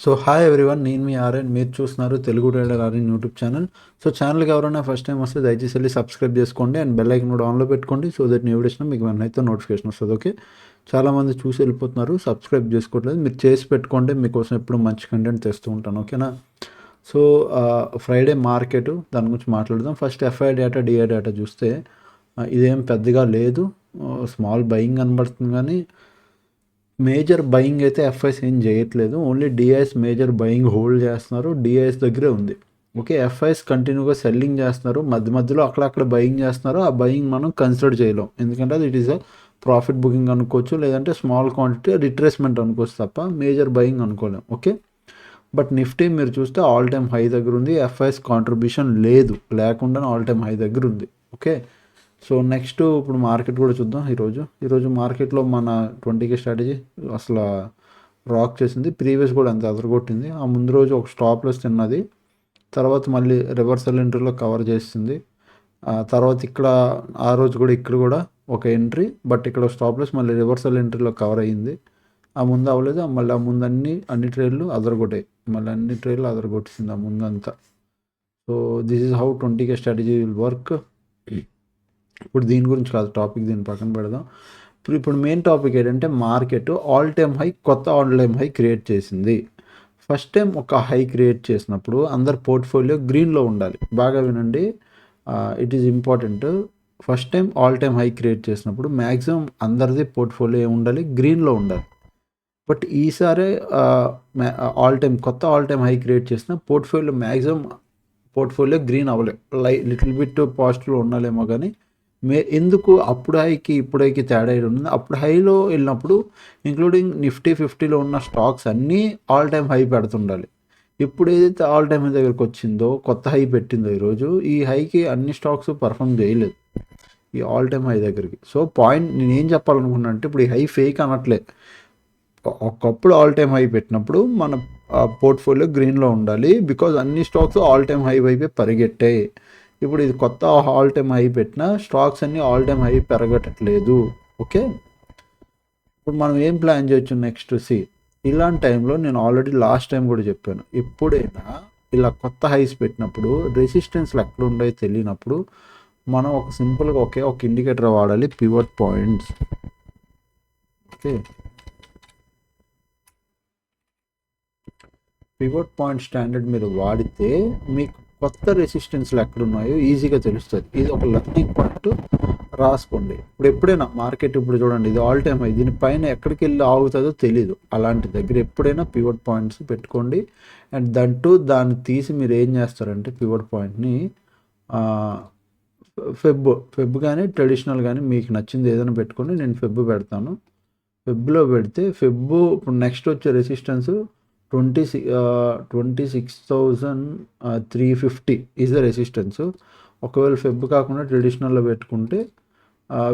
So hi everyone, నేను మీ RN. మీరు చూస్తున్నారు Telugu trader RN YouTube channel. So ఛానల్కి ఎవరైనా ఫస్ట్ టైం వస్తే దయచేసి వెళ్ళి సబ్స్క్రైబ్ చేసుకోండి అండ్ బెల్ ఐకన్ కూడా ఆన్లో పెట్టుకోండి. సో దట్ న్యూ వీడియోస్లో మీకు అయితే నోటిఫికేషన్ వస్తుంది. ఓకే, చాలామంది చూసి వెళ్ళిపోతున్నారు, సబ్స్క్రైబ్ చేసుకోవట్లేదు. మీరు చేసి పెట్టుకోండి, మీకోసం ఎప్పుడు మంచి కంటెంట్ తెస్తూ ఉంటాను. ఓకేనా? సో ఫ్రైడే మార్కెట్, దాని గురించి మాట్లాడదాం. First f i data, DI data చూస్తే ఇదేం పెద్దగా లేదు, స్మాల్ బయింగ్ కనబడుతుంది. కానీ మేజర్ బయింగ్ అయితే ఎఫ్ఐస్ ఏం చేయట్లేదు. Only DIIs major buying hold చేస్తున్నారు, డిఐఎస్ దగ్గరే ఉంది. ఓకే, ఎఫ్ఐస్ కంటిన్యూగా సెల్లింగ్ చేస్తున్నారు, మధ్య మధ్యలో అక్కడక్కడ బయింగ్ చేస్తున్నారు. ఆ బయింగ్ మనం కన్సిడర్ చేయలేం, ఎందుకంటే అది it is a profit booking అనుకోవచ్చు, లేదంటే స్మాల్ క్వాంటిటీ రిట్రేస్మెంట్ అనుకోవచ్చు తప్ప మేజర్ బయింగ్ అనుకోలేం. ఓకే, బట్ నిఫ్టీ మీరు చూస్తే ఆల్ టైమ్ హై దగ్గర ఉంది. ఎఫ్ఐఎస్ కాంట్రిబ్యూషన్ లేదు, లేకుండా ఆల్ టైమ్ హై దగ్గర ఉంది. ఓకే, సో నెక్స్ట్ ఇప్పుడు మార్కెట్ కూడా చూద్దాం. ఈరోజు మార్కెట్లో మన 20K స్ట్రాటజీ అసలు రాక్ చేసింది. ప్రీవియస్ కూడా అంత అదరగొట్టింది. ఆ ముందు రోజు ఒక స్టాప్ లాస్ తిన్నది, తర్వాత మళ్ళీ రివర్సల్ ఎంట్రీలో కవర్ చేసింది. తర్వాత ఇక్కడ ఆ రోజు కూడా ఇక్కడ కూడా ఒక ఎంట్రీ, బట్ ఇక్కడ స్టాప్ లాస్ మళ్ళీ రివర్సల్ ఎంట్రీలో కవర్ అయ్యింది. ఆ ముందు అవ్వలేదు, మళ్ళీ ఆ ముందు అన్ని ట్రేడ్లు అదరగొట్టాయి, మళ్ళీ అన్ని ట్రేడ్లు అదరగొట్టింది ఆ ముందంతా. So this is how 20K strategy will work. ఇప్పుడు దీని గురించి కాదు టాపిక్, దీన్ని పక్కన పెడదాం. ఇప్పుడు మెయిన్ టాపిక్ ఏంటంటే మార్కెట్ ఆల్ టైమ్ హై, కొత్త ఆల్ టైమ్ హై క్రియేట్ చేసింది. ఫస్ట్ టైం ఒక హై క్రియేట్ చేసినప్పుడు అందరు పోర్ట్ఫోలియో గ్రీన్లో ఉండాలి. బాగా వినండి, it is important. First time all time high create చేసినప్పుడు మ్యాక్సిమం అందరిది పోర్ట్ఫోలియో ఉండాలి, గ్రీన్లో ఉండాలి. బట్ ఈసారి కొత్త ఆల్ టైమ్ హై క్రియేట్ చేసిన పోర్ట్ఫోలియో గ్రీన్ అవ్వలేదు. లిటిల్ బిట్ పాజిటివ్లో ఉండాలేమో, కానీ ఎందుకు అప్పుడు హైకి ఇప్పుడు హైకి తేడా ఉంది. అప్పుడు హైలో వెళ్ళినప్పుడు ఇంక్లూడింగ్ నిఫ్టీ 50లో ఉన్న స్టాక్స్ అన్నీ ఆల్ టైమ్ హై పెడుతుండాలి. ఇప్పుడు ఏదైతే ఆల్ టైమ్ హై దగ్గరకు వచ్చిందో, కొత్త హై పెట్టిందో ఈరోజు, ఈ హైకి అన్ని స్టాక్స్ పర్ఫామ్ చేయలేదు ఈ ఆల్ టైమ్ హై దగ్గరికి. సో పాయింట్ నేనేం చెప్పాలనుకున్నా అంటే, ఇప్పుడు ఈ హై ఫేక్ అనట్లే. ఒకప్పుడు ఆల్ టైమ్ హై పెట్టినప్పుడు మన పోర్ట్ఫోలియో గ్రీన్లో ఉండాలి, బికాజ్ అన్ని స్టాక్స్ ఆల్ టైమ్ హై వైపే పరిగెట్టాయి. ఇప్పుడు ఇది కొత్త ఆల్ టైమ్ హై పెట్టిన స్టాక్స్ అన్ని ఆల్ టైమ్ హై పెరగట్లేదు. ఓకే, ఇప్పుడు మనం ఏం ప్లాన్ చేయొచ్చు నెక్స్ట్? ఇలాంటి టైంలో నేను ఆల్రెడీ లాస్ట్ టైం కూడా చెప్పాను, ఎప్పుడైనా ఇలా కొత్త హైస్ పెట్టినప్పుడు రెసిస్టెన్స్లు ఎక్కడ ఉండో తెలియనప్పుడు మనం ఒక సింపుల్గా ఒక ఇండికేటర్ వాడాలి, pivot points. Okay, pivot point standard మీరు వాడితే మీకు కొత్త రెసిస్టెన్స్లు ఎక్కడున్నాయో ఈజీగా తెలుస్తుంది. ఇది ఒక లర్నింగ్ పాయింట్, రాసుకోండి. ఇప్పుడు ఎప్పుడైనా మార్కెట్ ఇప్పుడు చూడండి, ఇది ఆల్ టైమ్ హై, దీనిపైన ఎక్కడికి వెళ్ళి ఆగుతుందో తెలీదు. అలాంటి దగ్గర ఎప్పుడైనా పివట్ పాయింట్స్ పెట్టుకోండి. అండ్ దాన్ని తీసి మీరు ఏం చేస్తారంటే, పివట్ పాయింట్ని ఫెబ్ కానీ ట్రెడిషనల్ కానీ మీకు నచ్చింది ఏదైనా పెట్టుకోండి. నేను ఫెబ్ పెడతాను. ఫెబ్లో పెడితే ఇప్పుడు నెక్స్ట్ వచ్చే రెసిస్టెన్స్ 26,350 ఈజ్ ద రెసిస్టెన్స్. ఒకవేళ ఫెబ్ కాకుండా ట్రెడిషనల్లో పెట్టుకుంటే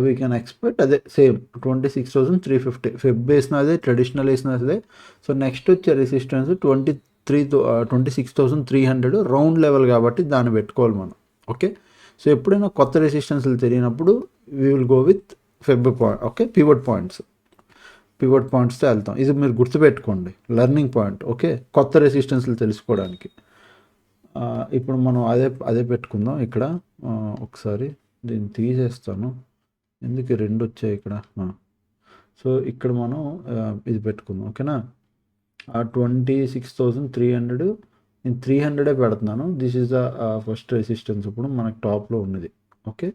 వీ కెన్ ఎక్స్పెక్ట్ అదే సేమ్ 26,350. ఫెబ్ వేసిన అదే, ట్రెడిషనల్ వేసిన అదే. సో నెక్స్ట్ వచ్చే రెసిస్టెన్స్ 26,300 రౌండ్ లెవెల్ కాబట్టి దాన్ని పెట్టుకోవాలి మనం. ఓకే, సో ఎప్పుడైనా కొత్త రెసిస్టెన్స్లు తెలియనప్పుడు we will go with fib point. Okay, pivot పాయింట్స్తో వెళ్తాం. ఇది మీరు గుర్తుపెట్టుకోండి, లెర్నింగ్ పాయింట్. ఓకే, కొత్త రెసిస్టెన్స్లు తెలుసుకోవడానికి. ఇప్పుడు మనం అదే పెట్టుకుందాం ఇక్కడ. ఒకసారి దీన్ని తీసేస్తాను, ఎందుకు రెండు వచ్చాయి ఇక్కడ. సో ఇక్కడ మనం ఇది పెట్టుకుందాం. ఓకేనా, 26,300 నేను 300 పెడుతున్నాను. This is the first resistance ఇప్పుడు మనకు టాప్లో ఉన్నది. ఓకే,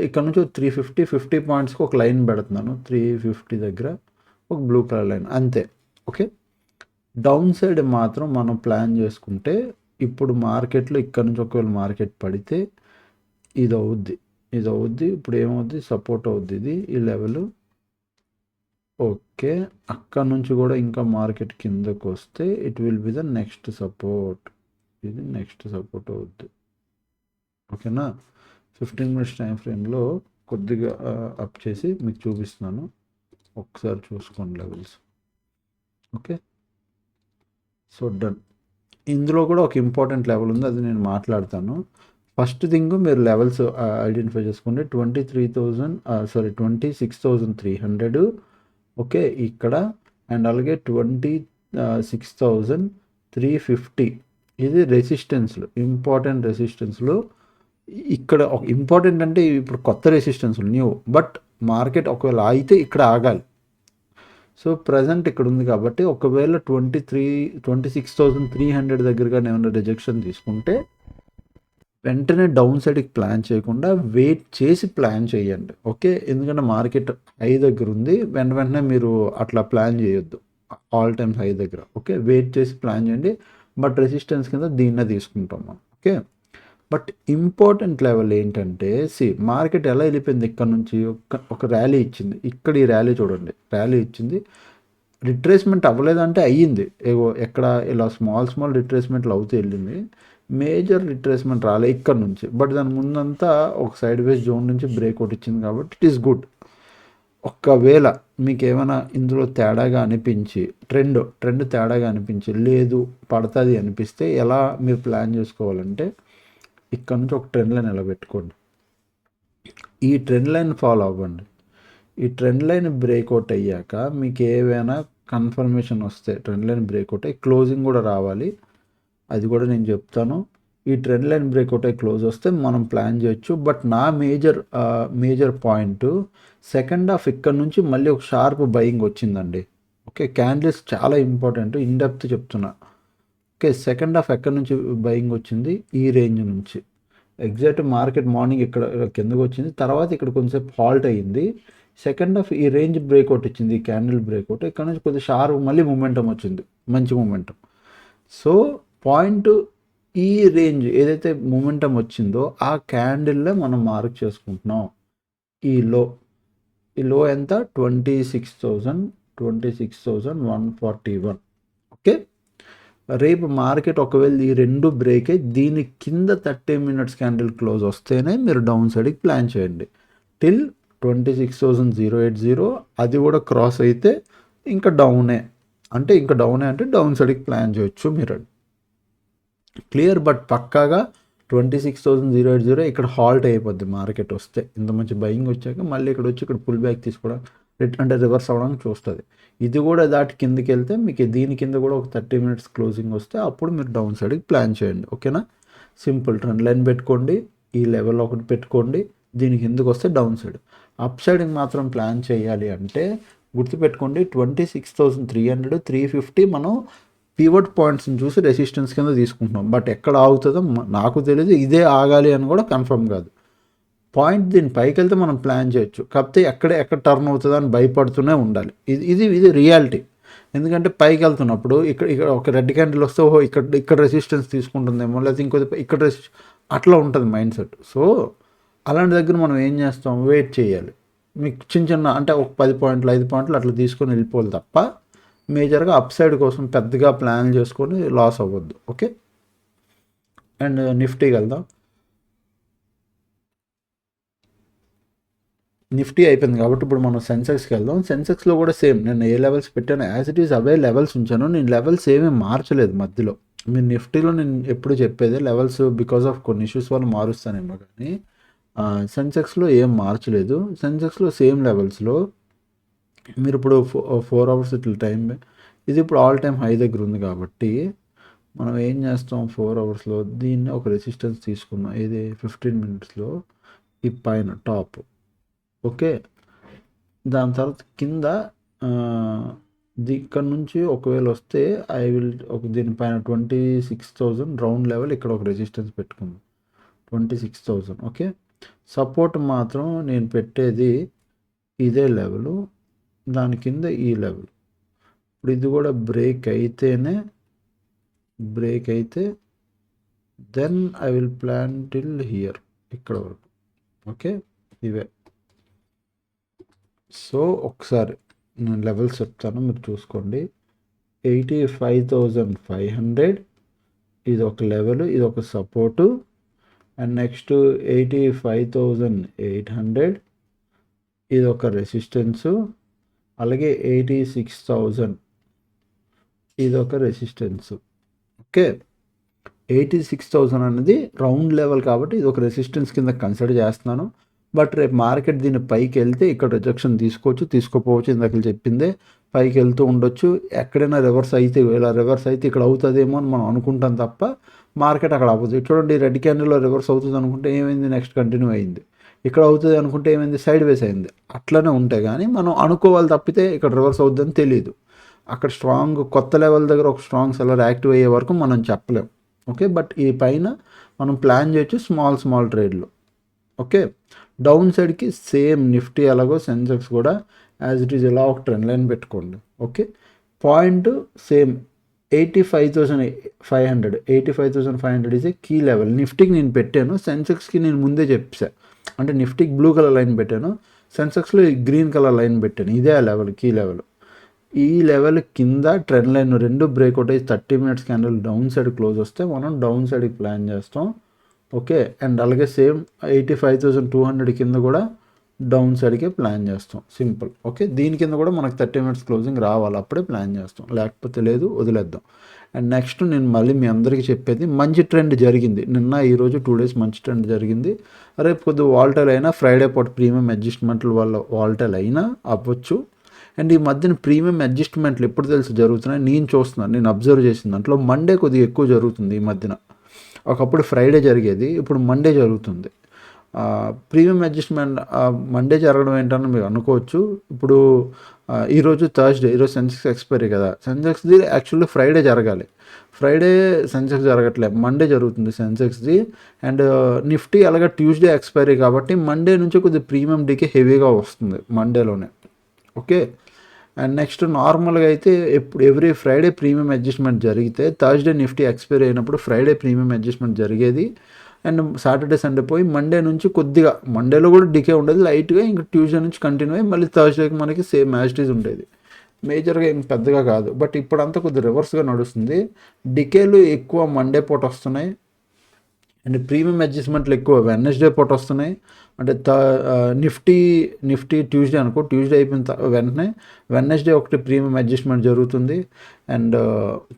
ఇక్కడ నుంచి 350 పాయింట్స్కి ఒక లైన్ పెడుతున్నాను. 350 దగ్గర ఒక బ్లూ కలర్ లైన్, అంతే. ఓకే, డౌన్ సైడ్ మాత్రం మనం ప్లాన్ చేసుకుంటే, ఇప్పుడు మార్కెట్లో ఇక్కడ నుంచి ఒకవేళ మార్కెట్ పడితే ఇది అవుద్ది. ఇప్పుడు ఏమవుద్ది, సపోర్ట్ అవుద్ది ఇది, ఈ లెవెల్. ఓకే, అక్కడ నుంచి కూడా ఇంకా మార్కెట్ కిందకు వస్తే it will be the next support. ఇది నెక్స్ట్ సపోర్ట్ అవుద్ది. ఓకేనా, 15 మినిట్స్ టైం ఫ్రేమ్లో కొద్దిగా అప్ చేసి మీకు చూపిస్తున్నాను, ఒకసారి చూసుకోండి లెవెల్స్. Okay, so done. ఇందులో కూడా ఒక ఇంపార్టెంట్ లెవెల్ ఉంది, అది నేను మాట్లాడతాను. ఫస్ట్ థింగ్ మీరు లెవెల్స్ ఐడెంటిఫై చేసుకోండి. 26,300. ఓకే, ఇక్కడ అండ్ అలాగే 23,000 6350 ఇది రెసిస్టెన్స్లు, ఇంపార్టెంట్ రెసిస్టెన్స్లు. ఇక్కడ ఒక ఇంపార్టెంట్ అంటే ఇప్పుడు కొత్త రెసిస్టెన్స్లు న్యూ, బట్ మార్కెట్ ఒకవేళ అయితే ఇక్కడ ఆగాలి. సో ప్రజెంట్ ఇక్కడ ఉంది కాబట్టి ఒకవేళ 26,300 దగ్గరగా ఏమైనా రిజెక్షన్ తీసుకుంటే వెంటనే డౌన్ సైడ్కి ప్లాన్ చేయకుండా వెయిట్ చేసి ప్లాన్ చేయండి. ఓకే, ఎందుకంటే మార్కెట్ హై దగ్గర ఉంది, వెంటనే మీరు అట్లా ప్లాన్ చేయొద్దు ఆల్ టైమ్ హై దగ్గర. ఓకే, వెయిట్ చేసి ప్లాన్ చేయండి. బట్ రెసిస్టెన్స్ కింద దీన్నే తీసుకుంటాం మనం. ఓకే, బట్ ఇంపార్టెంట్ లెవెల్ ఏంటంటే మార్కెట్ ఎలా వెళ్ళిపోయింది ఇక్కడ నుంచి ఒక ర్యాలీ ఇచ్చింది. ఇక్కడ ఈ ర్యాలీ చూడండి, ర్యాలీ ఇచ్చింది, రిట్రేస్మెంట్ అవ్వలేదంటే అయ్యింది. ఎక్కడ ఇలా స్మాల్ రిట్రేస్మెంట్లు అవుతూ వెళ్ళింది, మేజర్ రిట్రేస్మెంట్ రాలే ఇక్కడ నుంచి. బట్ దాని ముందంతా ఒక సైడ్ వేస్ జోన్ నుంచి బ్రేక్అవుట్ ఇచ్చింది కాబట్టి ఇట్ ఈస్ గుడ్. ఒకవేళ మీకు ఏమైనా ఇందులో తేడాగా అనిపించి ట్రెండ్ తేడాగా అనిపించి లేదు పడుతుంది అనిపిస్తే ఎలా మీరు ప్లాన్ చేసుకోవాలంటే ఇక్కడ నుంచి ఒక ట్రెండ్ లైన్ నిలబెట్టుకోండి, ఈ ట్రెండ్ లైన్ ఫాలో అవ్వండి. ఈ ట్రెండ్ లైన్ బ్రేక్అవుట్ అయ్యాక మీకు ఏవైనా కన్ఫర్మేషన్ వస్తే ట్రెండ్ లైన్ బ్రేక్అవుట్ అయ్యి క్లోజింగ్ కూడా రావాలి, అది కూడా నేను చెప్తాను. ఈ ట్రెండ్ లైన్ బ్రేక్అవుట్ అయ్యి క్లోజ్ వస్తే మనం ప్లాన్ చేయొచ్చు. బట్ నా మేజర్ పాయింట్ సెకండ్ హాఫ్ ఇక్కడ నుంచి మళ్ళీ ఒక షార్ప్ బయింగ్ వచ్చిందండి. ఓకే, క్యాండిల్స్ చాలా ఇంపార్టెంట్, ఇన్ డెప్త్ చెప్తున్నా. ఓకే, సెకండ్ హాఫ్ ఎక్కడి నుంచి బయింగ్ వచ్చింది, ఈ రేంజ్ నుంచి. ఎగ్జాక్ట్ మార్కెట్ మార్నింగ్ ఇక్కడ కిందకు వచ్చింది, తర్వాత ఇక్కడ కొంచెంసేపు హాల్ట్ అయ్యింది. సెకండ్ హాఫ్ ఈ రేంజ్ బ్రేక్అవుట్ ఇచ్చింది, ఈ క్యాండిల్ బ్రేక్అవుట్. ఇక్కడ నుంచి కొద్దిగా షార్ప్ మళ్ళీ మూమెంటం వచ్చింది, మంచి మూమెంటం. సో పాయింట్ ఈ రేంజ్ ఏదైతే మూమెంటం వచ్చిందో ఆ క్యాండిల్లో మనం మార్క్ చేసుకుంటున్నాం. ఈ లో ఎంత 26,141. ఓకే, రేపు మార్కెట్ ఒకవేళ ఈ రెండు బ్రేక్ అయ్యి దీని కింద 30 minutes క్యాండిల్ క్లోజ్ వస్తేనే మీరు డౌన్ సైడ్కి ప్లాన్ చేయండి. టిల్ 26,080 అది కూడా క్రాస్ అయితే ఇంకా డౌనే అంటే డౌన్ సైడ్కి ప్లాన్ చేయొచ్చు మీరు. క్లియర్, బట్ పక్కాగా 26,080 ఇక్కడ హాల్ట్ అయిపోద్ది మార్కెట్ వస్తే. ఇంత మంచి బయింగ్ వచ్చాక మళ్ళీ ఇక్కడ వచ్చి ఇక్కడ పుల్ బ్యాక్ తీసుకోవడం అంటే రివర్స్ అవ్వడానికి చూస్తుంది. ఇది కూడా దాటి కిందకి వెళ్తే మీకు దీని కింద కూడా ఒక 30 minutes క్లోజింగ్ వస్తే అప్పుడు మీరు డౌన్ సైడ్కి ప్లాన్ చేయండి. ఓకేనా, సింపుల్ ట్రెండ్ లైన్ పెట్టుకోండి, ఈ లెవెల్ ఒకటి పెట్టుకోండి, దీని కిందకు వస్తే డౌన్ సైడ్. అప్ సైడ్కి మాత్రం ప్లాన్ చేయాలి అంటే గుర్తుపెట్టుకోండి 26,300 350 మనం పివట్ పాయింట్స్ని చూసి రెసిస్టెన్స్ కింద తీసుకుంటున్నాం. బట్ ఎక్కడ ఆగుతుందో నాకు తెలియదు, ఇదే ఆగాలి అని కూడా కన్ఫర్మ్ కాదు. పాయింట్ దీని పైకి వెళ్తే మనం ప్లాన్ చేయొచ్చు, కాకపోతే ఎక్కడ టర్న్ అవుతుందో అని భయపడుతూనే ఉండాలి. ఇది రియాలిటీ. ఎందుకంటే పైకి వెళ్తున్నప్పుడు ఇక్కడ ఒక రెడ్ క్యాండిల్ వస్తే ఓహో ఇక్కడ రెసిస్టెన్స్ తీసుకుంటుందేమో, లేకపోతే ఇంకో ఇక్కడ అట్లా ఉంటుంది మైండ్ సెట్. సో అలాంటి దగ్గర మనం ఏం చేస్తాం, వెయిట్ చేయాలి. మీకు చిన్న అంటే ఒక 10 పాయింట్లు 5 పాయింట్లు అట్లా తీసుకొని వెళ్ళిపోవాలి తప్ప మేజర్గా అప్ సైడ్ కోసం పెద్దగా ప్లాన్ చేసుకొని లాస్ అవ్వద్దు. ఓకే, అండ్ నిఫ్టీకి వెళ్దాం. నిఫ్టీ అయిపోయింది కాబట్టి ఇప్పుడు మనం సెన్సెక్స్కి వెళ్దాం. సెన్సెక్స్లో కూడా సేమ్, నేను ఏ లెవెల్స్ పెట్టాను as it is away levels ఉంచాను. నేను లెవెల్స్ ఏమీ మార్చలేదు మధ్యలో. మీరు నిఫ్టీలో నేను ఎప్పుడు చెప్పేది లెవెల్స్ బికాస్ ఆఫ్ కొన్ని ఇష్యూస్ వల్ల మారుస్తానేమో, కానీ సెన్సెక్స్లో ఏం మార్చలేదు. సెన్సెక్స్లో సేమ్ లెవెల్స్లో మీరు ఇప్పుడు 4 hours ఇట్లా టైం, ఇది ఇప్పుడు ఆల్ టైమ్ హై దగ్గర ఉంది కాబట్టి మనం ఏం చేస్తాం 4 hours దీన్ని ఒక రెసిస్టెన్స్ తీసుకున్నాం, ఇది 15 minutesలో ఈ పైన టాప్. ఓకే, దాని తర్వాత కింద ఇక్కడ నుంచి ఒకవేళ వస్తే దీనిపైన 26,000 రౌండ్ లెవెల్ ఇక్కడ ఒక రెసిస్టెన్స్ పెట్టుకుందాం 26,000. ఓకే, సపోర్ట్ మాత్రం నేను పెట్టేది ఇదే లెవెల్, దాని కింద ఈ లెవెల్. ఇప్పుడు ఇది కూడా బ్రేక్ అయితే then I will plan till here, ఇక్కడ వరకు. ఓకే, ఇవే. సో ఒకసారి నేను లెవెల్స్ చెప్తాను, మీరు చూసుకోండి. 85,500 ఇది ఒక లెవెల్, ఇది ఒక సపోర్టు. అండ్ నెక్స్ట్ 85,800 ఇది ఒక రెసిస్టెన్సు. అలాగే 86,000 ఇది ఒక రెసిస్టెన్స్. ఓకే, 86,000 అనేది రౌండ్ లెవెల్ కాబట్టి ఇది ఒక రెసిస్టెన్స్ కింద కన్సిడర్ చేస్తున్నాను. బట్ రేపు మార్కెట్ దీని పైకి వెళ్తే ఇక్కడ రిజెక్షన్ తీసుకోవచ్చు, తీసుకోపోవచ్చు. ఇందాక చెప్పిందే పైకి వెళ్తూ ఉండొచ్చు. ఎక్కడైనా రివర్స్ అయితే, ఇలా రివర్స్ అయితే ఇక్కడ అవుతుందేమో అని మనం అనుకుంటాం తప్ప మార్కెట్ అక్కడ అవ్వదు. చూడండి, రెడ్ క్యాండిల్లో రివర్స్ అవుతుంది అనుకుంటే ఏమైంది, నెక్స్ట్ కంటిన్యూ అయింది. ఇక్కడ అవుతుంది అనుకుంటే ఏమైంది, సైడ్ వేస్ అయింది. అట్లనే ఉంటాయి, కానీ మనం అనుకోవాలి తప్పితే ఇక్కడ రివర్స్ అవుతుందని తెలియదు. అక్కడ స్ట్రాంగ్ కొత్త లెవెల్ దగ్గర ఒక స్ట్రాంగ్ సెల్లర్ యాక్టివ్ అయ్యే వరకు మనం చెప్పలేం. ఓకే, బట్ ఈ పైన మనం ప్లాన్ చేయొచ్చు స్మాల్ ట్రేడ్లు. ఓకే, డౌన్ సైడ్కి సేమ్ నిఫ్టీ అలాగో సెన్సెక్స్ కూడా యాజ్ ఇట్ ఈజ్ ఇలా ఒక ట్రెండ్ లైన్ పెట్టుకోండి. Okay, point same 85,500 85,500 is a key level. నిఫ్టీకి నేను పెట్టాను, సెన్సెక్స్కి నేను ముందే చెప్పా. అంటే నిఫ్టీకి బ్లూ కలర్ లైన్ పెట్టాను, సెన్సెక్స్లో గ్రీన్ కలర్ లైన్ పెట్టాను. ఇదే ఆ లెవెల్, కీ లెవెల్. ఈ లెవెల్ కింద ట్రెండ్ లైన్ రెండు బ్రేక్అవుట్ అయ్యి 30 minutes candle down side close వస్తే మనం డౌన్ సైడ్కి ప్లాన్ చేస్తాం. ఓకే, అండ్ అలాగే సేమ్ 85,200 కింద కూడా డౌన్ సైడ్కే ప్లాన్ చేస్తాం. సింపుల్. ఓకే, దీని కింద కూడా మనకు 30 minutes క్లోజింగ్ రావాలి, అప్పుడే ప్లాన్ చేస్తాం, లేకపోతే లేదు, వదిలేద్దాం. అండ్ నెక్స్ట్ నేను మళ్ళీ మీ అందరికీ చెప్పేది, మంచి ట్రెండ్ జరిగింది నిన్న, ఈరోజు 2 days మంచి ట్రెండ్ జరిగింది. రేపు కొద్దిగా వాల్టైల్ అయినా, ఫ్రైడే పాటు ప్రీమియం అడ్జస్ట్మెంట్ల వల్ల వాల్టైల్ అయినా అవ్వచ్చు. అండ్ ఈ మధ్యన ప్రీమియం అడ్జస్ట్మెంట్లు ఎప్పుడు తెలిసి జరుగుతున్నాయి నేను చూస్తున్నాను, నేను అబ్జర్వ్ చేసిన దాంట్లో మండే కొద్దిగా ఎక్కువ జరుగుతుంది ఈ మధ్యన. ఒకప్పుడు ఫ్రైడే జరిగేది, ఇప్పుడు మండే జరుగుతుంది. ప్రీమియం అడ్జస్ట్మెంట్ మండే జరగడం ఏంటని మీరు అనుకోవచ్చు. ఇప్పుడు ఈరోజు థర్స్డే, ఈరోజు సెన్సెక్స్ ఎక్స్పైరీ కదా, సెన్సెక్స్ది యాక్చువల్లీ ఫ్రైడే జరగాలి. ఫ్రైడే సెన్సెక్స్ జరగట్లేదు, మండే జరుగుతుంది సెన్సెక్స్ది. అండ్ నిఫ్టీ అలాగే ట్యూస్డే ఎక్స్పైరీ కాబట్టి మండే నుంచి కొద్దిగా ప్రీమియం డీకే హెవీగా వస్తుంది మండేలోనే. ఓకే, అండ్ నెక్స్ట్ నార్మల్గా అయితే ఎవ్రీ ఫ్రైడే ప్రీమియం అడ్జస్ట్మెంట్ జరిగితే థర్స్డే నిఫ్టీ ఎక్స్పైరీ అయినప్పుడు ఫ్రైడే ప్రీమియం అడ్జస్ట్మెంట్ జరిగేది. అండ్ సాటర్డే సండే పోయి మండే నుంచి కొద్దిగా, మండేలో కూడా డికే ఉండేది లైట్గా, ఇంకా ట్యూస్డే నుంచి కంటిన్యూ అయ్యి మళ్ళీ థర్స్డేకి మనకి సేమ్ యాజిటీస్ ఉండేది. మేజర్గా ఏం పెద్దగా కాదు. బట్ ఇప్పుడంతా కొద్దిగా రివర్స్గా నడుస్తుంది. డికేలు ఎక్కువ మండే పూట వస్తున్నాయి, అండ్ ప్రీమియం అడ్జస్ట్మెంట్లు ఎక్కువ వెడ్నెస్డే పూట వస్తున్నాయి. అంటే నిఫ్టీ ట్యూస్డే అనుకో, ట్యూస్డే అయిపోయిన వెంటనే వెడ్నెస్డే ఒకటి ప్రీమియం అడ్జస్ట్మెంట్ జరుగుతుంది. అండ్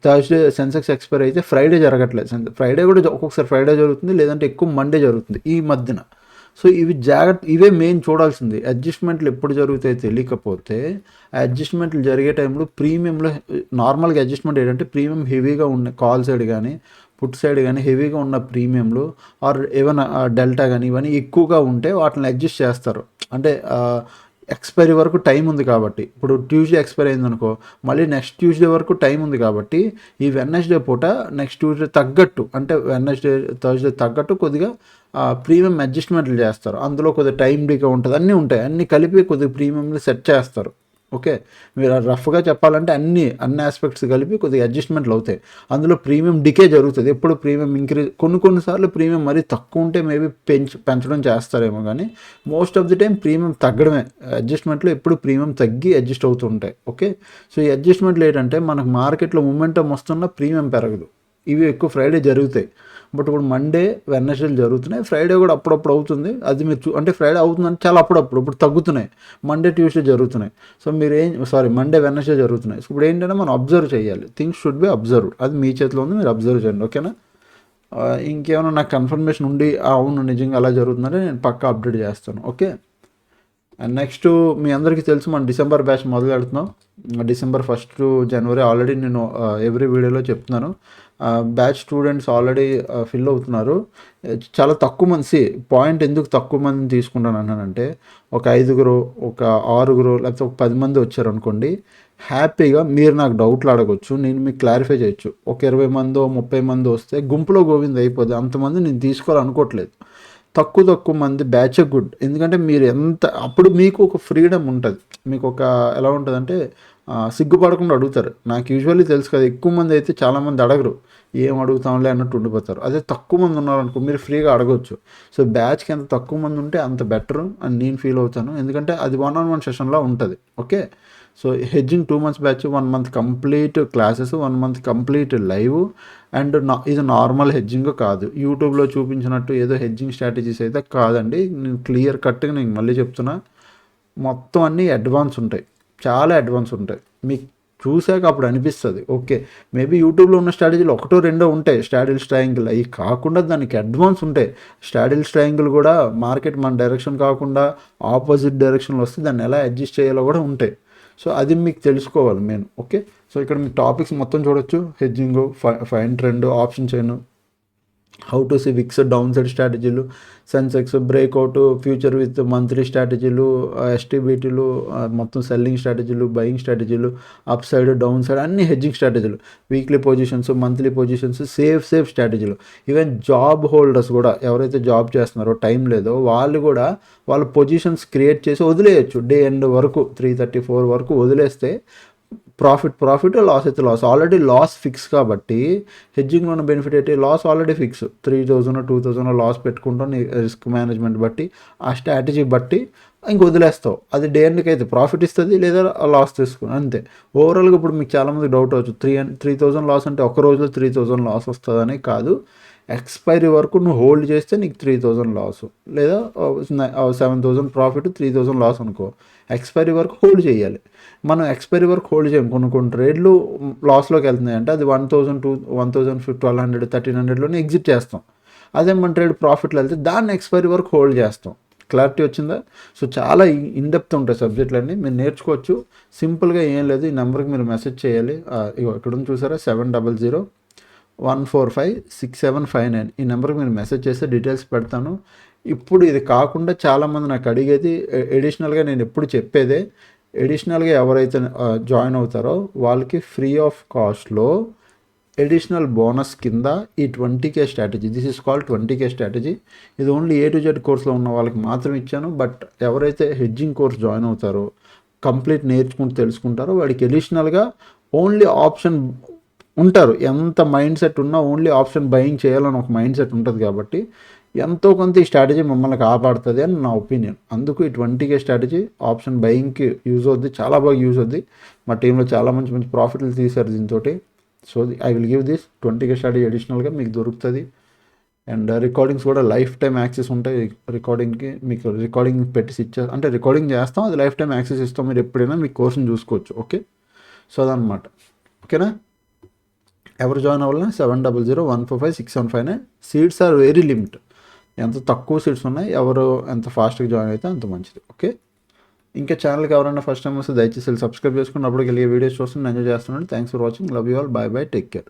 థర్స్డే సెన్సెక్స్ ఎక్స్పైర్ అయితే ఫ్రైడే జరగట్లేదు. ఫ్రైడే కూడా ఒక్కొక్కసారి ఫ్రైడే జరుగుతుంది, లేదంటే ఎక్కువ మండే జరుగుతుంది ఈ మధ్యన. సో ఇవే మెయిన్ చూడాల్సింది. అడ్జస్ట్మెంట్లు ఎప్పుడు జరుగుతాయో తెలియకపోతే, ఆ అడ్జస్ట్మెంట్లు జరిగే టైంలో ప్రీమియంలో నార్మల్గా అడ్జస్ట్మెంట్ ఏంటంటే ప్రీమియం హెవీగా ఉన్న కాల్ సైడ్ కానీ పుట్ సైడ్ కానీ హెవీగా ఉన్న ప్రీమియంలు ఆర్ ఏమైనా డెల్టా కానీ ఇవన్నీ ఎక్కువగా ఉంటే వాటిని అడ్జస్ట్ చేస్తారు. అంటే ఎక్స్పైరీ వరకు టైం ఉంది కాబట్టి, ఇప్పుడు ట్యూస్డే ఎక్స్పైరీ అయిందనుకో, మళ్ళీ నెక్స్ట్ ట్యూస్డే వరకు టైం ఉంది కాబట్టి ఈ వెడ్నెస్డే పూట నెక్స్ట్ ట్యూస్డే తగ్గట్టు, అంటే వెడ్నెస్డే థర్స్డే తగ్గట్టు కొద్దిగా ప్రీమియం అడ్జస్ట్మెంట్లు చేస్తారు. అందులో కొద్దిగా టైం డీగా ఉంటుంది, అన్నీ ఉంటాయి, అన్నీ కలిపి కొద్దిగా ప్రీమియంలు సెట్ చేస్తారు. ఓకే, మీరు రఫ్గా చెప్పాలంటే అన్ని ఆస్పెక్ట్స్ కలిపి కొద్దిగా అడ్జస్ట్మెంట్లు అవుతాయి. అందులో ప్రీమియం డికే జరుగుతుంది. ఎప్పుడు ప్రీమియం ఇంక్రీజ్, కొన్నిసార్లు ప్రీమియం మరీ తక్కువ ఉంటే మేబీ పెంచడం చేస్తారేమో, కానీ most of the time premium తగ్గడమే. అడ్జస్ట్మెంట్లో ఎప్పుడు ప్రీమియం తగ్గి అడ్జస్ట్ అవుతుంటాయి. ఓకే, సో ఈ అడ్జస్ట్మెంట్లు ఏంటంటే మనకు మార్కెట్లో మూమెంటం వస్తున్న ప్రీమియం పెరగదు. ఇవి ఎక్కువ ఫ్రైడే జరుగుతాయి. బట్ ఇప్పుడు మండే వెడ్నెస్డేలు జరుగుతున్నాయి, ఫ్రైడే కూడా అప్పుడప్పుడు అవుతుంది. అది మీరు అంటే ఫ్రైడే అవుతుందంటే చాలా అప్పుడప్పుడు, ఇప్పుడు తగ్గుతున్నాయి. మండే ట్యూస్డే జరుగుతున్నాయి. సో మండే వెడ్నెస్డే జరుగుతున్నాయి. సో ఇప్పుడు ఏంటంటే మనం అబ్జర్వ్ చేయాలి. Things should be observed. అది మీ చేతిలో ఉంది, మీరు అబ్జర్వ్ చేయండి. ఓకేనా, ఇంకేమైనా నాకు కన్ఫర్మేషన్ ఉండి అవును నిజంగా అలా జరుగుతుందంటే నేను పక్కా అప్డేట్ చేస్తాను. ఓకే, అండ్ నెక్స్ట్ మీ అందరికీ తెలుసు మనం డిసెంబర్ బ్యాచ్ మొదలు పెడుతున్నాం. December 1st to January already నేను ఎవ్రీ వీడియోలో చెప్తున్నాను. బ్యాచ్ స్టూడెంట్స్ ఆల్రెడీ ఫిల్ అవుతున్నారు. చాలా తక్కువ మంది, పాయింట్ ఎందుకు తక్కువ మందిని తీసుకుంటాను అన్నానంటే, ఒక 5 ఒక 6 లేకపోతే ఒక 10 మంది వచ్చారు అనుకోండి, హ్యాపీగా మీరు నాకు డౌట్లు అడగొచ్చు, నేను మీకు క్లారిఫై చేయొచ్చు. ఒక 20 మందో 30 మంది వస్తే గుంపులో గోవింద అయిపోద్ది. అంతమంది నేను తీసుకోవాలనుకోవట్లేదు. తక్కువ మంది బ్యాచ్ గుడ్. ఎందుకంటే మీరు అప్పుడు మీకు ఒక ఫ్రీడమ్ ఉంటుంది. మీకు ఒక ఎలా ఉంటుందంటే సిగ్గుపడకుండా అడుగుతారు. నాకు యూజువల్లీ తెలుసు కదా, ఎక్కువ మంది అయితే చాలామంది అడగరు, ఏం అడుగుతాంలే అన్నట్టు ఉండిపోతారు. అదే తక్కువ మంది ఉన్నారనుకో మీరు ఫ్రీగా అడగవచ్చు. సో బ్యాచ్కి ఎంత తక్కువ మంది ఉంటే అంత బెటర్ అని నేను ఫీల్ అవుతాను. ఎందుకంటే అది 1-on-1 సెషన్లో ఉంటుంది. Okay, so hedging 2 months batch, 1 month complete classes, 1 month complete live. And ఇది నార్మల్ హెడ్జింగ్ కాదు, యూట్యూబ్లో చూపించినట్టు ఏదో హెడ్జింగ్ స్ట్రాటజీస్ అయితే కాదండి. నేను క్లియర్ కట్గా నేను మళ్ళీ చెప్తున్నా, మొత్తం అన్నీ అడ్వాన్స్ ఉంటాయి, చాలా అడ్వాన్స్ ఉంటాయి. మీకు చూశాక అప్పుడు అనిపిస్తుంది ఓకే మేబీ యూట్యూబ్లో ఉన్న స్ట్రాటజీలు ఒకటో రెండో ఉంటాయి స్ట్రాడిల్స్ ట్రయాంగిల్, అవి కాకుండా దానికి అడ్వాన్స్ ఉంటాయి. స్ట్రాడిల్స్ ట్రయాంగిల్ కూడా మార్కెట్ మన డైరెక్షన్ కాకుండా ఆపోజిట్ డైరెక్షన్లో వస్తే దాన్ని ఎలా అడ్జస్ట్ చేయాలో కూడా ఉంటాయి. సో అది మీకు తెలుసుకోవాలి మెయిన్. ఓకే, సో ఇక్కడ మీ టాపిక్స్ మొత్తం చూడొచ్చు. Hedging, fine trend, option chain, how to see VIX down side స్ట్రాటజీలు, Sensex breakout, future with monthly స్ట్రాటజీలు, ఎస్టీబీటీలు, మొత్తం సెల్లింగ్ స్ట్రాటజీలు, బయింగ్ స్ట్రాటజీలు, అప్ సైడ్ డౌన్ సైడ్ అన్ని హెడ్జింగ్ స్ట్రాటజీలు, weekly positions, monthly positions, safe స్ట్రాటజీలు. ఈవెన్ జాబ్ హోల్డర్స్ కూడా ఎవరైతే జాబ్ చేస్తున్నారో టైం లేదో వాళ్ళు కూడా వాళ్ళ పొజిషన్స్ క్రియేట్ చేసి వదిలేయచ్చు. డే ఎండ్ వరకు 3:34 వరకు వదిలేస్తే ప్రాఫిట్, లాస్ అయితే లాస్. ఆల్రెడీ లాస్ ఫిక్స్ కాబట్టి హెడ్జింగ్లో ఉన్న బెనిఫిట్ అయితే లాస్ ఆల్రెడీ ఫిక్స్. 3,000 2,000 లాస్ పెట్టుకుంటాం నీ రిస్క్ మేనేజ్మెంట్ బట్టి, ఆ స్ట్రాటజీ బట్టి ఇంక వదిలేస్తావు. అది డే ఎండ్కి అయితే ప్రాఫిట్ ఇస్తుంది లేదా లాస్ తీసుకుని అంతే. ఓవరాల్గా ఇప్పుడు మీకు చాలామంది డౌట్ అవచ్చు 3,000 లాస్ అంటే ఒక రోజులో 3,000 లాస్ వస్తుందని. కాదు, ఎక్స్పైరీ వరకు నువ్వు హోల్డ్ చేస్తే నీకు 3,000 లాస్, లేదా 7,000 ప్రాఫిట్ 3,000 లాస్ అనుకో. ఎక్స్పైరీ వరకు హోల్డ్ చేయాలి. మనం ఎక్స్పైరీ వరకు హోల్డ్ చేయం. కొన్ని ట్రేడ్లు లాస్లోకి వెళ్తున్నాయి అంటే అది 1,000 1,100 1,300లోనే ఎగ్జిట్ చేస్తాం. అదే మన ట్రేడ్ ప్రాఫిట్లో వెళ్తే దాన్ని ఎక్స్పైరీ వరకు హోల్డ్ చేస్తాం. క్లారిటీ వచ్చిందా? సో చాలా ఇన్డెప్త్ ఉంటాయి సబ్జెక్టులన్నీ, మీరు నేర్చుకోవచ్చు. సింపుల్గా ఏం లేదు, ఈ నెంబర్కి మీరు మెసేజ్ చేయాలి. ఇక్కడ చూసారా 700-145-6759 ఈ నెంబర్కి మీరు మెసేజ్ చేస్తే డీటెయిల్స్ పెడతాను. ఇప్పుడు ఇది కాకుండా చాలామంది నాకు అడిగేది ఎడిషనల్గా, నేను ఎప్పుడు చెప్పేదే ఎడిషనల్గా ఎవరైతే జాయిన్ అవుతారో వాళ్ళకి ఫ్రీ ఆఫ్ కాస్ట్లో ఎడిషనల్ బోనస్ కింద ఈ 20K strategy, this is called 20K strategy. ఇది ఓన్లీ A to Z కోర్స్లో ఉన్న వాళ్ళకి మాత్రం ఇచ్చాను. బట్ ఎవరైతే హెడ్జింగ్ కోర్స్ జాయిన్ అవుతారో, కంప్లీట్ నేర్చుకుంటూ తెలుసుకుంటారో వాడికి ఎడిషనల్గా ఓన్లీ ఆప్షన్ ఉంటారు. ఎంత మైండ్ సెట్ ఉన్నా ఓన్లీ ఆప్షన్ బయింగ్ చేయాలని ఒక మైండ్ సెట్ ఉంటుంది కాబట్టి ఎంతో కొంత ఈ స్ట్రాటజీ మిమ్మల్ని కాపాడుతుంది అని నా ఒపీనియన్. అందుకు ఈ 20K స్ట్రాటజీ ఆప్షన్ బయింగ్కి యూజ్ అవుద్ది, చాలా బాగా యూజ్ అవుద్ది. మా టీంలో చాలా మంచి ప్రాఫిట్లు తీశారు దీంతో. So I will give this 20K strategy అడిషనల్గా మీకు దొరుకుతుంది. అండ్ రికార్డింగ్స్ కూడా లైఫ్ టైం యాక్సెస్ ఉంటాయి. రికార్డింగ్కి మీకు రికార్డింగ్ పెట్టి అంటే రికార్డింగ్ చేస్తాం, అది లైఫ్ టైం యాక్సెస్ ఇస్తాం. మీరు ఎప్పుడైనా మీ కోర్సుని చూసుకోవచ్చు. ఓకే, సో అదనమాట. ఓకేనా? ఎవరు జాయిన్ అవ్వాలన్నా 700-145-6759. Seats are very limit. ఎంత తక్కువ సీట్స్ ఉన్నాయి, ఎవరు ఎంత ఫాస్ట్గా జాయిన్ అయితే అంత మంచిది. ఓకే, ఇంకా ఛానల్కి ఎవరైనా ఫస్ట్ టైం వస్తే దయచేసి సబ్స్క్రైబ్ చేసుకుని అప్పటికి వెళ్ళే వీడియోస్ చూస్తున్నాను, ఎంజాయ్ చేస్తున్నాను. Thanks for watching, love you all, bye bye, take care.